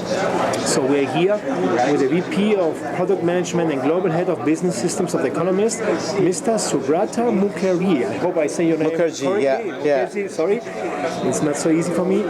So we're here with the VP of Product Management and Global Head of Business Systems of The Economist, Mr. Subrata Mukherjee. I hope I say your name Mukherjee, correctly. Mukherjee, sorry. It's not so easy for me.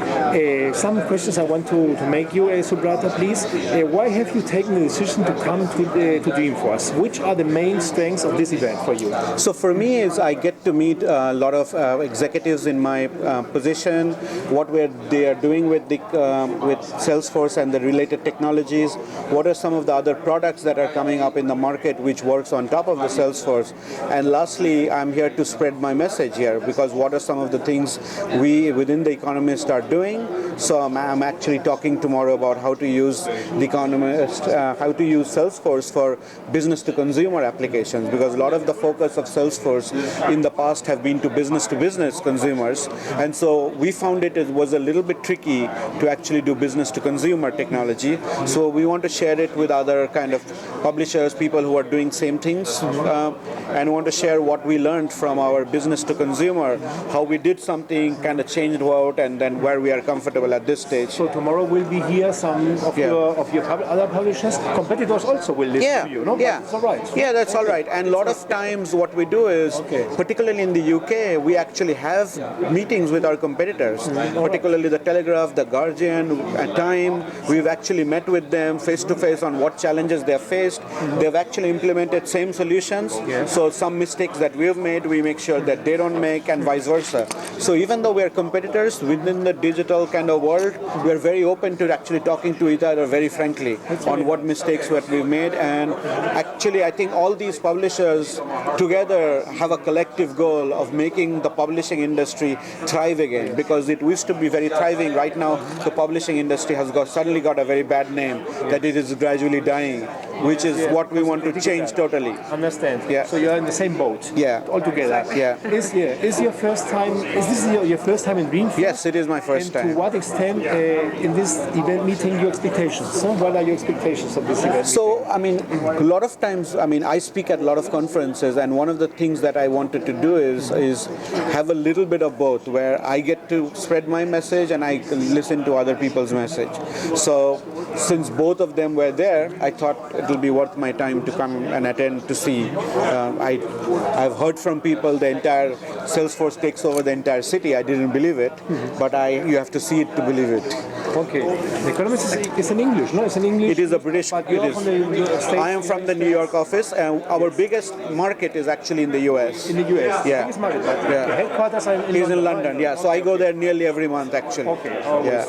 Some questions I want to make you, Subrata, please. Why have you taken the decision to come to Dreamforce? Which are the main strengths of this event for you? So for me is I get to meet a lot of executives in my position, what they are doing with Salesforce and the related technologies, what are some of the other products that are coming up in the market which works on top of the Salesforce, and lastly I'm here to spread my message here, because what are some of the things we within The Economist are doing. So I'm actually talking tomorrow about how to use The Economist, how to use Salesforce for business to consumer applications, because a lot of the focus of Salesforce in the past have been to business consumers, and so we found it was a little bit tricky to actually do business to consumer technology. So we want to share it with other kind of publishers, people who are doing same things, and want to share what we learned from our business to consumer, how we did something, kind of changed out, and then where we are comfortable at this stage. So tomorrow will be here some of your other publishers. Competitors also will listen to you, no? Yeah, that's all right. Yeah, that's all right. And a lot of times what we do is, particularly in the UK, we actually have meetings with our competitors, particularly the Telegraph, the Guardian, at Time. We've actually met with them face to face on what challenges they have faced. They've actually implemented same solutions. So some mistakes that we've made, we make sure that they don't make, and vice versa. So even though we are competitors within the digital kind of world, we are very open to actually talking to each other very frankly on what mistakes that we've made. And actually, I think all these publishers together have a collective goal of making the publishing industry thrive again, because it used to be very thriving. Right now, the publishing industry has suddenly got a very bad name, that it is gradually dying, which is what we want to change totally. Understand. Yeah. So you're in the same boat. Yeah. All together. Yeah. Is your first time? Is this your first time in Dreamforce? Yes, it is my first time. To what extent in this event meeting your expectations? So what are your expectations of this event? So, I mean, a lot of times, I speak at a lot of conferences, and one of the things that I wanted to do is have a little bit of both, where I get to spread my message and I listen to other people's message. So, since both of them were there, I thought it will be worth my time to come and attend to see. I've heard from people the entire Salesforce takes over the entire city. I didn't believe it, but you have to see it to believe it. Okay. The Economist is in English, no? It's in English. It is a British. But you're from the States. I am from the New York office, and our biggest market is actually in the US. In the US. Yeah. Biggest market, but the headquarters are in London. Is in London. Yeah. So I go there nearly every month, actually. Okay. Always.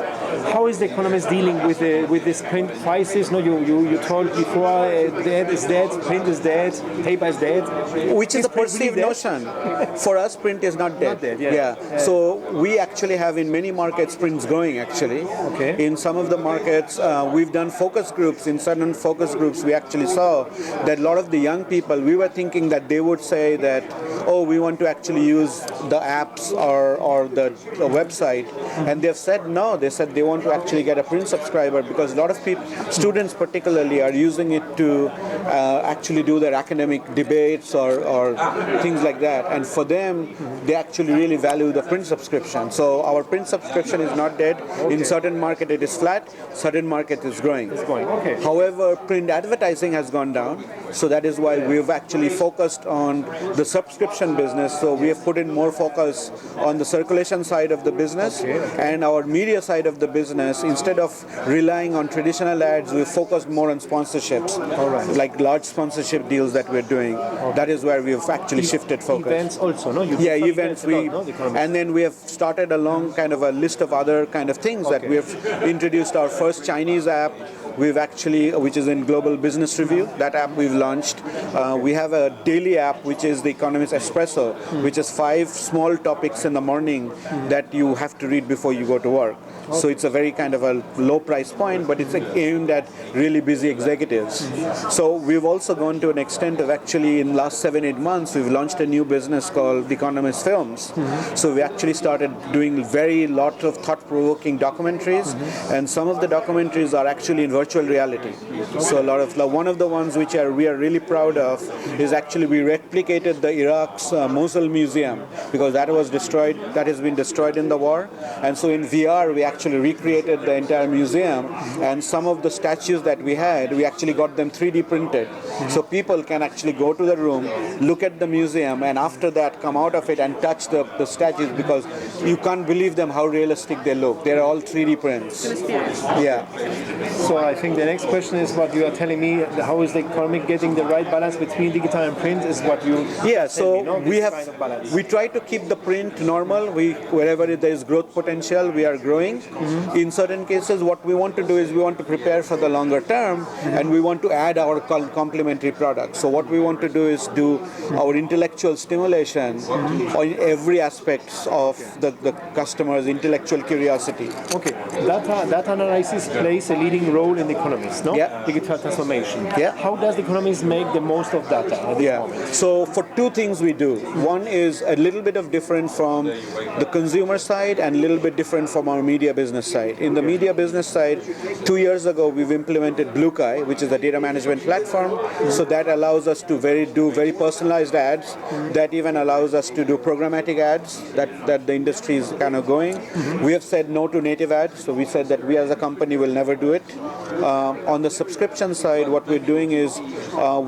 How is the Economist dealing with this print crisis? No, you told before that is dead, print is dead, paper is dead. Which is a perceived notion. For us, print is not dead. Not dead. Yeah. So we actually have in many markets prints growing actually. Okay. In some of the markets, we've done focus groups. In certain focus groups, we actually saw that a lot of the young people, we were thinking that they would say that, oh, we want to actually use the apps or the website. And they've said no. They said they want to actually get a print subscriber, because a lot of people, students particularly, are using it to actually do their academic debates or things like that. And for them, they actually really value the print subscription. So our print subscription is not dead. In certain market it is flat, certain market is growing. It's going. Okay. However, print advertising has gone down. So that is why we've actually focused on the subscription business. So we have put in more focus on the circulation side of the business and our media side of the business. Instead of relying on traditional ads, we've focused more on sponsorships, like large sponsorship deals that we're doing. That is where we've actually shifted focus. Events also, no? Events. And then we have started a long kind of a list of other kind of things that we have introduced. Our first Chinese app, we've actually, which is in Global Business Review. That app we've launched. We have a daily app, which is the Economist Espresso, which is 5 small topics in the morning that you have to read before you go to work. So it's a very kind of a low price point, but it's aimed at really busy executives. So we've also gone to an extent of actually in last 7-8 months, we've launched a new business called The Economist Films. So we actually started doing very lot of thought-provoking documentaries, and some of the documentaries are actually in virtual reality. So one of the ones which we are really proud of is actually we replicated the Iraq's Mosul Museum, because that was destroyed, that has been destroyed in the war. And so in VR, we actually actually recreated the entire museum, and some of the statues that we had, we actually got them 3D printed. So people can actually go to the room, look at the museum, and after that come out of it and touch the statues, because you can't believe them how realistic they look. They're all 3D prints. Yeah. So I think the next question is what you are telling me. How is the economy getting the right balance between digital and print? Is what you we try to keep the print normal. Wherever there is growth potential, we are growing. In certain cases, what we want to do is we want to prepare for the longer term, and we want to add our complementary products. So what we want to do is do our intellectual stimulation on every aspect of the customer's intellectual curiosity. Okay, data analysis plays a leading role in the Economist, no? Yeah. Digital transformation. Yeah. How does the Economist make the most of data at this moment? So for two things we do. One is a little bit of different from the consumer side and a little bit different from our media business side. In the media business side, 2 years ago we've implemented Blue Kai, which is a data management platform. So that allows us to do very personalized ads. That even allows us to do programmatic ads that the industry is kind of going. We have said no to native ads. So we said that we as a company will never do it. On the subscription side, what we're doing is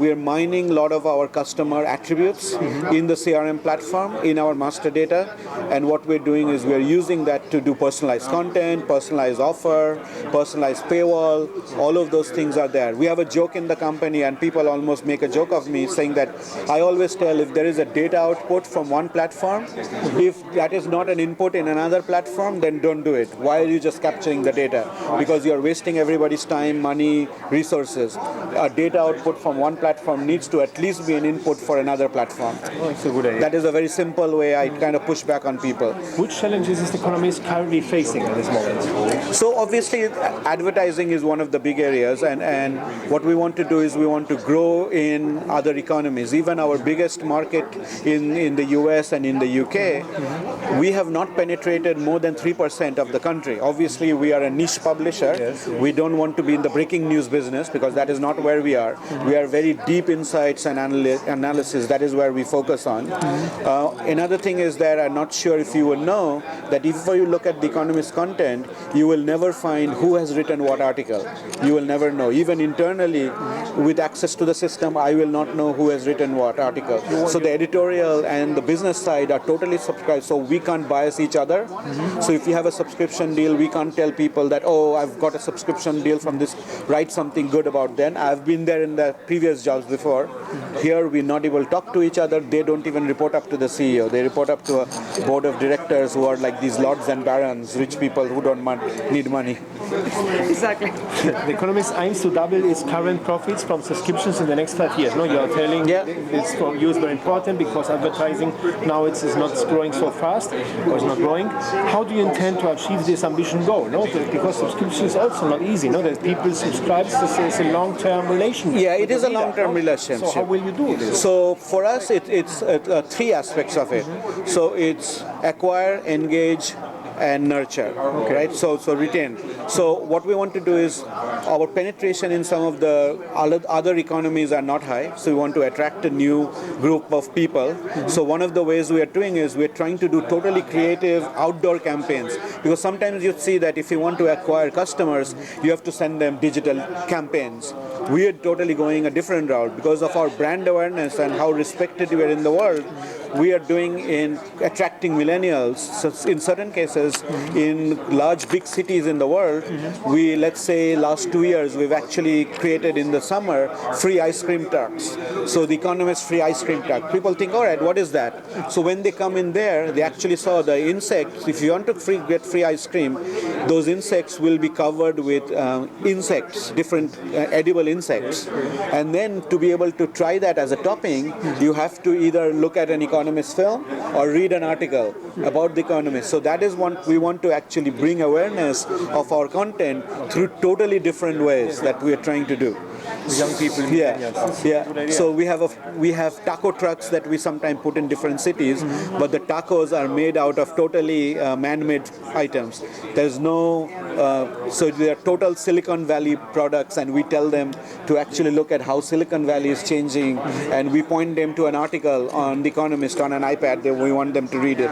we're mining a lot of our customer attributes in the CRM platform, in our master data, and what we're doing is we're using that to do personalized content, personalized offer, personalized paywall. All of those things are there. We have a joke in the company, and people almost make a joke of me saying that I always tell, if there is a data output from one platform, if that is not an input in another platform, then don't do it. Why are you just capturing the data? Because you're wasting everybody's time, money, resources. A data output from one platform needs to at least be an input for another platform. Oh, it's a good idea. That is a very simple way I kind of push back on people. Which challenges is the Economist currently facing at this moment? So obviously advertising is one of the big areas, and what we want to do is we want to grow in other economies. Even our biggest market in the US and in the UK, we have not penetrated more than 3% of the country. Obviously we are a niche publisher. Yes. We don't want to be in the breaking news business because that is not where we are. We are very deep insights and analysis. That is where we focus on. Another thing is that I'm not sure if you would know that if you look at the Economist content, you will never find who has written what article. You will never know. Even internally, with access to the system, I will not know who has written what article. So the editorial and the business side are totally subscribed, so we can't bias each other. So if you have a subscription deal, we can't tell people that, oh, I've got a subscription deal from this, write something good about them. I've been there in the previous jobs before. Here we're not able to talk to each other. They don't even report up to the CEO. They report up to a board of directors who are like these lords and barons, rich people who don't need money. Exactly. The Economist aims to double its current profits from subscriptions in the next 5 years. No, you are telling it's for you is very important because advertising now it's not growing so fast or it's not growing. How do you intend to achieve this ambition goal? No, because subscription is also not easy. No, that people subscribe. It's a long-term relationship. Yeah, it is a long-term relationship. So how will you do this? So for us, it's three aspects of it. So it's acquire, engage, and nurture, right? So retain. So what we want to do is our penetration in some of the other economies are not high, so we want to attract a new group of people. So one of the ways we are doing is we're trying to do totally creative outdoor campaigns, because sometimes you see that if you want to acquire customers, you have to send them digital campaigns. We are totally going a different route because of our brand awareness and how respected we are in the world. We are doing in attracting millennials. So in certain cases, in large big cities in the world, we, let's say last 2 years, we've actually created in the summer free ice cream trucks. So the Economist free ice cream truck. People think, all right, what is that? So when they come in there, they actually saw the insects. If you want to get free ice cream, those insects will be covered with insects, different edible insects. And then to be able to try that as a topping, you have to either look at an Economist film or read an article about the Economist. So that is what we want to actually bring awareness of our content through totally different ways that we are trying to do. Young people. Yeah. So we have taco trucks that we sometimes put in different cities, but the tacos are made out of totally man-made items. There's no, so they are total Silicon Valley products, and we tell them to actually look at how Silicon Valley is changing, and we point them to an article on The Economist on an iPad that we want them to read it.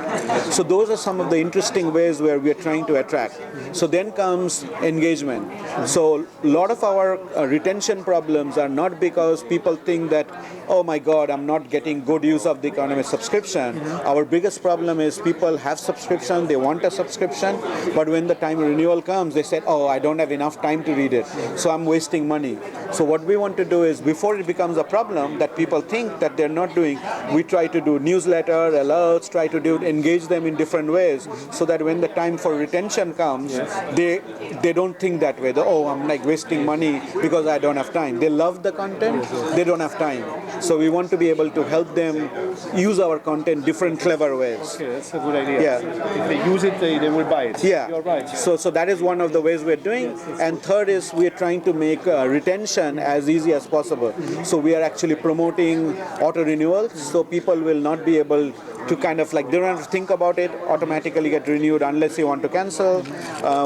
So those are some of the interesting interesting ways where we are trying to attract. So then comes engagement. So a lot of our retention problems are not because people think that, oh my God, I'm not getting good use of the Economist subscription. Our biggest problem is people have subscription, they want a subscription, but when the time renewal comes, they say, oh, I don't have enough time to read it, so I'm wasting money. So what we want to do is, before it becomes a problem that people think that they're not doing, we try to do newsletter, alerts, try to engage them in different ways, so that when the time for retention comes, they don't think that way. Oh, I'm like wasting money because I don't have time. They love the content, they don't have time. So we want to be able to help them use our content different clever ways. Okay, that's a good idea. Yeah. If they use it, they will buy it. Yeah. You're right. So that is one of the ways we're doing. And third is we're trying to make retention as easy as possible. So we are actually promoting auto renewals, so people will not be able to kind of like, they don't have to think about it, automatically get renewed unless you want to cancel.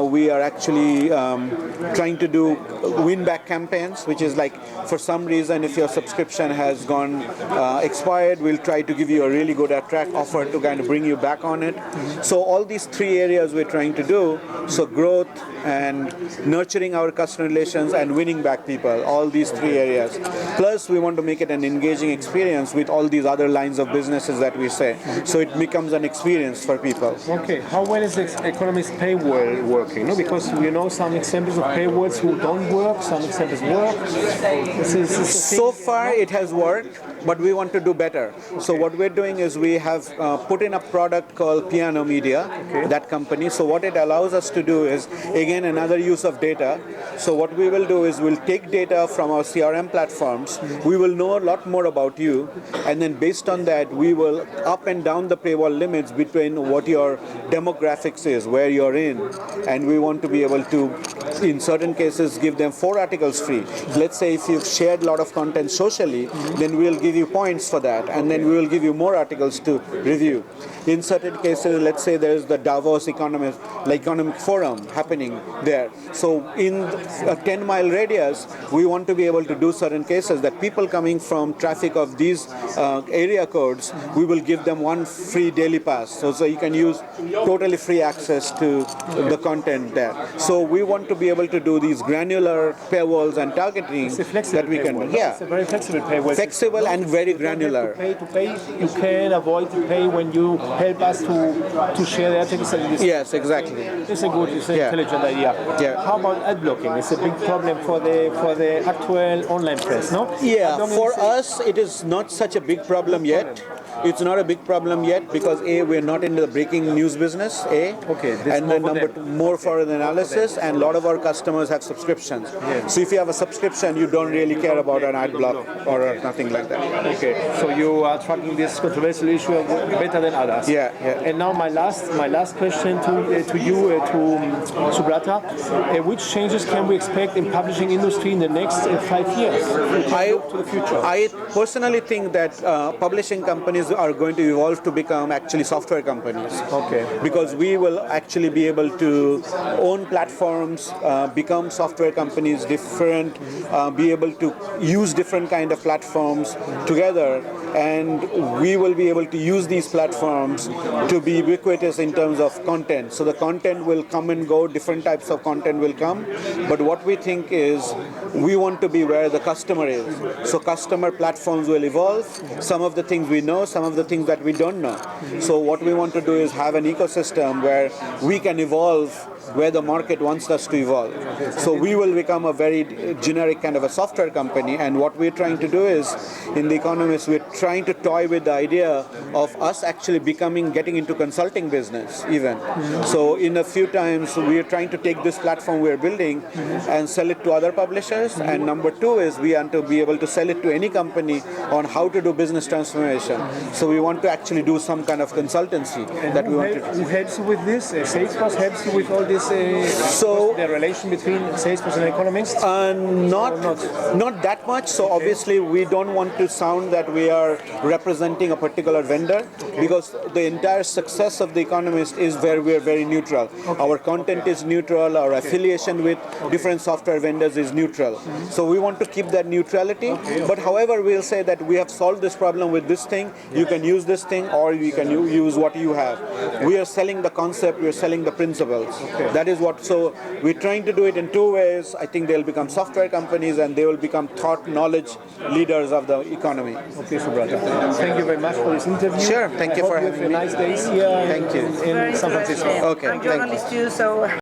We are actually trying to do win-back campaigns, which is like, for some reason, if your subscription has gone expired, we'll try to give you a really good attract offer to kind of bring you back on it. So all these three areas we're trying to do, so growth and nurturing our customer relations and winning back people, all these three areas. Plus, we want to make it an engaging experience with all these other lines of businesses that we say. So it becomes an experience for people. Okay, how well is the Economist paywall working? No, because we know some examples of paywalls who don't work, some examples work. So far it has worked, but we want to do better. So what we're doing is we have put in a product called Piano Media, that company. So what it allows us to do is, again, another use of data. So what we will do is we'll take data from our CRM platforms, we will know a lot more about you, and then based on that, we will up and down the paywall limits between what your demographics is, where you're in, and we want to be able to, in certain cases, give them 4 articles free. Let's say if you've shared a lot of content socially, then we'll give you points for that, and then we will give you more articles to review. In certain cases, let's say there's the Davos Economic Forum happening there. So in a 10-mile radius, we want to be able to do certain cases that people coming from traffic of these area codes, we will give them 1 free daily pass. So you can use totally free access to the content there. So we want to be able to do these granular paywalls and targeting that we can do. Yeah. It's a very flexible paywall. Flexible and very granular. To pay, you can avoid to pay when you help us to share the articles. Yes, exactly. It's a good, it's an intelligent idea. Yeah. How about ad blocking? It's a big problem for the actual online press, no? Yeah, for us it is not such a big problem yet. It's not a big problem yet because A, we're not in the breaking news business, A. Okay. And then number 2, more for the analysis, and a lot of our customers have subscriptions. Yes. So if you have a subscription, you don't really care about an ad block or nothing like that. Okay. So you are tracking this controversial issue better than others. Yeah. And now my last question to you, Subrata, which changes can we expect in publishing industry in the next 5 years? To the future. I personally think that publishing companies are going to evolve to become actually software companies. Okay. Because we will actually be able to own platforms, become software companies, be able to use different kind of platforms together, and we will be able to use these platforms to be ubiquitous in terms of content. So the content will come and go, different types of content will come, but what we think is we want to be where the customer is. So customer platforms will evolve, some of the things we know, some of the things that we don't know. So what we want to do is have an ecosystem where we can evolve where the market wants us to evolve. So we will become a very generic kind of a software company, and what we're trying to do is, in The Economist, we're trying to toy with the idea of us actually getting into consulting business even. So in a few times, we're trying to take this platform we're building and sell it to other publishers, and number 2 is we want to be able to sell it to any company on how to do business transformation. So we want to actually do some kind of consultancy that we want to do. Who helps you with this? Salesforce helps you with all this? So the relation between Salesforce and Economist? Not that much. So obviously we don't want to sound that we are are representing a particular vendor, because the entire success of The Economist is where we are very neutral. Our content is neutral, our affiliation with different software vendors is neutral. So we want to keep that neutrality, but however we'll say that we have solved this problem with this thing, you can use this thing, or you can use what you have. We are selling the concept, we are selling the principles. That is what, so we're trying to do it in two ways. I think they'll become software companies and they will become thought knowledge leaders of the economy. Okay, Subrata. Thank you very much for this interview. Sure, thank you for having me. Have a nice day here Thank you. in San Francisco. Okay, I'm thank you. journalist too, so